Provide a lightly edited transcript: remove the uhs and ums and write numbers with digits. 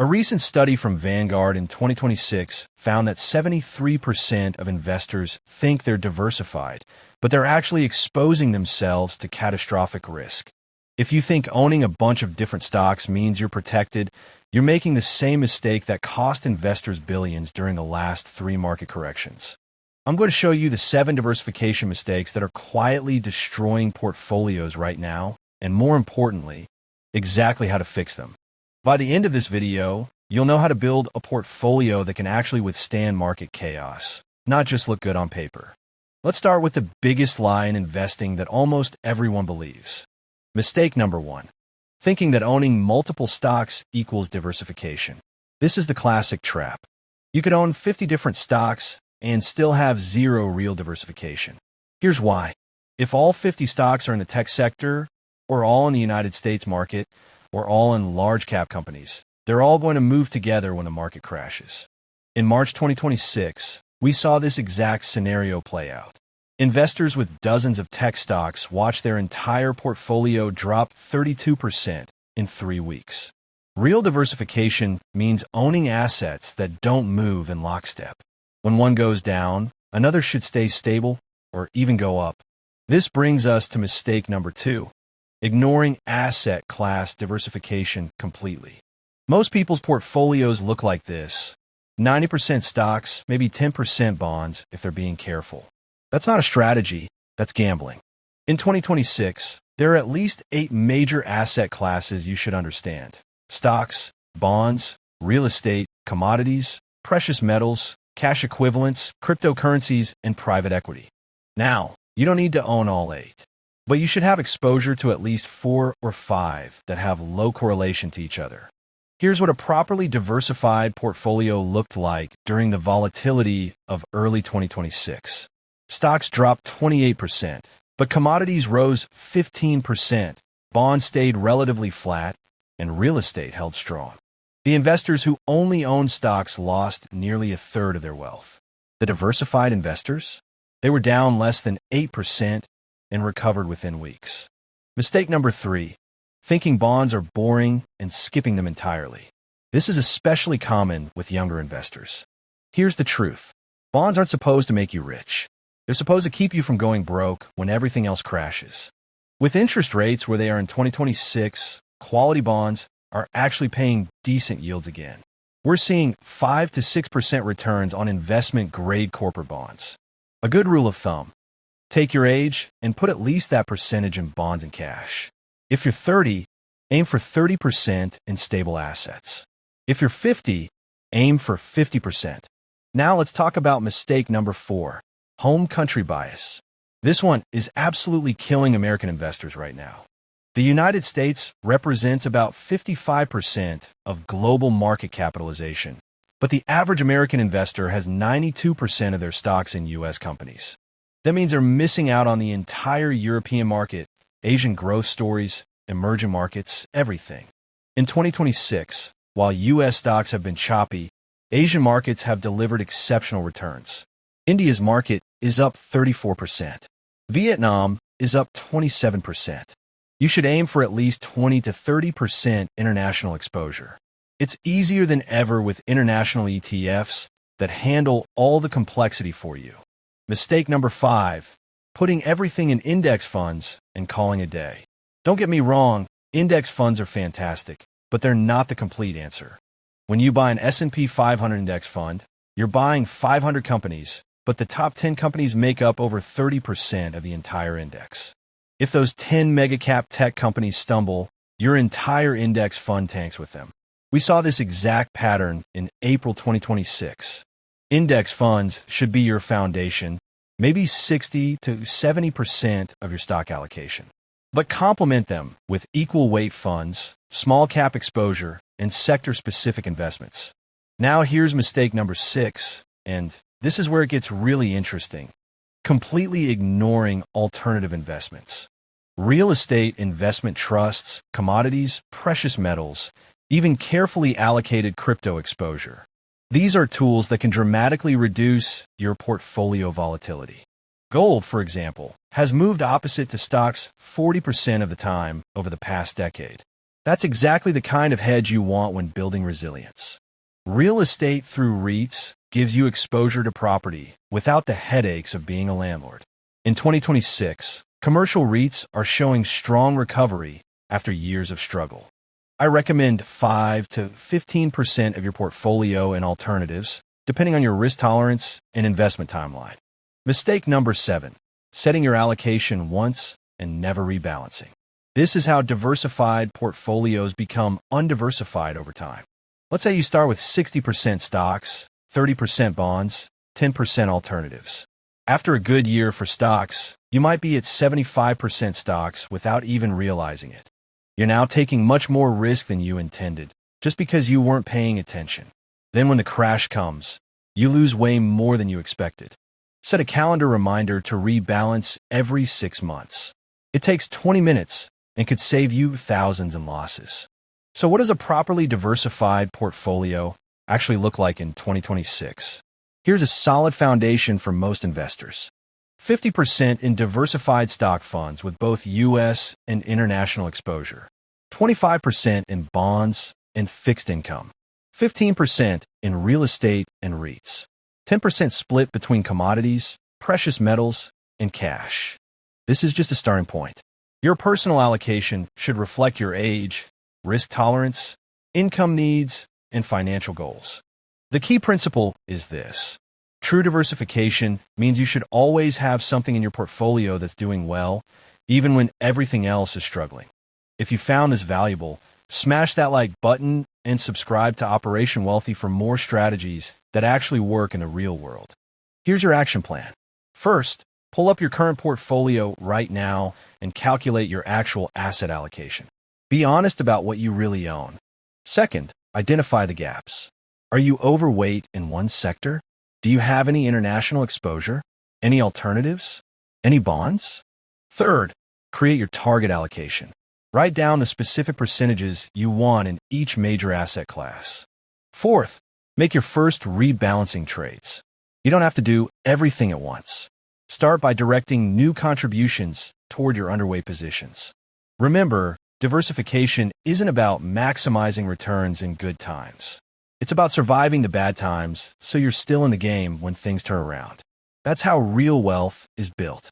A recent study from Vanguard in 2026 found that 73% of investors think they're diversified, but they're actually exposing themselves to catastrophic risk. If you think owning a bunch of different stocks means you're protected, you're making the same mistake that cost investors billions during the last 3 market corrections. I'm going to show you the 7 diversification mistakes that are quietly destroying portfolios right now, and more importantly, exactly how to fix them. By the end of this video, you'll know how to build a portfolio that can actually withstand market chaos, not just look good on paper. Let's start with the biggest lie in investing that almost everyone believes. Mistake number 1. Thinking that owning multiple stocks equals diversification. This is the classic trap. You could own 50 different stocks and still have 0 real diversification. Here's why. If all 50 stocks are in the tech sector, or all in the United States market, or all in large cap companies, they're all going to move together when the market crashes. In March 2026, we saw this exact scenario play out. Investors with dozens of tech stocks watched their entire portfolio drop 32% in 3 weeks. Real diversification means owning assets that don't move in lockstep. When one goes down, another should stay stable or even go up. This brings us to mistake number 2, ignoring asset class diversification completely. Most people's portfolios look like this: 90% stocks, maybe 10% bonds if they're being careful. That's not a strategy, that's gambling. In 2026, there are at least 8 major asset classes you should understand: stocks, bonds, real estate, commodities, precious metals, cash equivalents, cryptocurrencies, and private equity. Now, you don't need to own all 8, but you should have exposure to at least 4 or 5 that have low correlation to each other. Here's what a properly diversified portfolio looked like during the volatility of early 2026. Stocks dropped 28%, but commodities rose 15%, bonds stayed relatively flat, and real estate held strong. The investors who only owned stocks lost nearly 1/3 of their wealth. The diversified investors? They were down less than 8% and recovered within weeks. Mistake number 3, thinking bonds are boring and skipping them entirely. This is especially common with younger investors. Here's the truth. Bonds aren't supposed to make you rich. They're supposed to keep you from going broke when everything else crashes. With interest rates where they are in 2026, quality bonds are actually paying decent yields again. We're seeing 5 to 6% returns on investment-grade corporate bonds. A good rule of thumb: take your age and put at least that percentage in bonds and cash. If you're 30, aim for 30% in stable assets. If you're 50, aim for 50%. Now let's talk about mistake number 4, home country bias. This one is absolutely killing American investors right now. The United States represents about 55% of global market capitalization, but the average American investor has 92% of their stocks in U.S. companies. That means they're missing out on the entire European market, Asian growth stories, emerging markets, everything. In 2026, while U.S. stocks have been choppy, Asian markets have delivered exceptional returns. India's market is up 34%. Vietnam is up 27%. You should aim for at least 20 to 30% international exposure. It's easier than ever with international ETFs that handle all the complexity for you. Mistake number 5, putting everything in index funds and calling a day. Don't get me wrong, index funds are fantastic, but they're not the complete answer. When you buy an S&P 500 index fund, you're buying 500 companies, but the top 10 companies make up over 30% of the entire index. If those 10 mega-cap tech companies stumble, your entire index fund tanks with them. We saw this exact pattern in April 2026. Index funds should be your foundation, maybe 60 to 70% of your stock allocation. But complement them with equal weight funds, small cap exposure, and sector-specific investments. Now here's mistake number 6, and this is where it gets really interesting: completely ignoring alternative investments. Real estate investment trusts, commodities, precious metals, even carefully allocated crypto exposure. These are tools that can dramatically reduce your portfolio volatility. Gold, for example, has moved opposite to stocks 40% of the time over the past decade. That's exactly the kind of hedge you want when building resilience. Real estate through REITs gives you exposure to property without the headaches of being a landlord. In 2026, commercial REITs are showing strong recovery after years of struggle. I recommend 5 to 15% of your portfolio in alternatives, depending on your risk tolerance and investment timeline. Mistake number 7, setting your allocation once and never rebalancing. This is how diversified portfolios become undiversified over time. Let's say you start with 60% stocks, 30% bonds, 10% alternatives. After a good year for stocks, you might be at 75% stocks without even realizing it. You're now taking much more risk than you intended, just because you weren't paying attention. Then when the crash comes, you lose way more than you expected. Set a calendar reminder to rebalance every 6 months. It takes 20 minutes and could save you thousands in losses. So what does a properly diversified portfolio actually look like in 2026? Here's a solid foundation for most investors. 50% in diversified stock funds with both U.S. and international exposure. 25% in bonds and fixed income. 15% in real estate and REITs. 10% split between commodities, precious metals, and cash. This is just a starting point. Your personal allocation should reflect your age, risk tolerance, income needs, and financial goals. The key principle is this. True diversification means you should always have something in your portfolio that's doing well, even when everything else is struggling. If you found this valuable, smash that like button and subscribe to Operation Wealthy for more strategies that actually work in the real world. Here's your action plan. First, pull up your current portfolio right now and calculate your actual asset allocation. Be honest about what you really own. Second, identify the gaps. Are you overweight in one sector? Do you have any international exposure? Any alternatives? Any bonds? Third, create your target allocation. Write down the specific percentages you want in each major asset class. Fourth, make your first rebalancing trades. You don't have to do everything at once. Start by directing new contributions toward your underweight positions. Remember, diversification isn't about maximizing returns in good times. It's about surviving the bad times so you're still in the game when things turn around. That's how real wealth is built.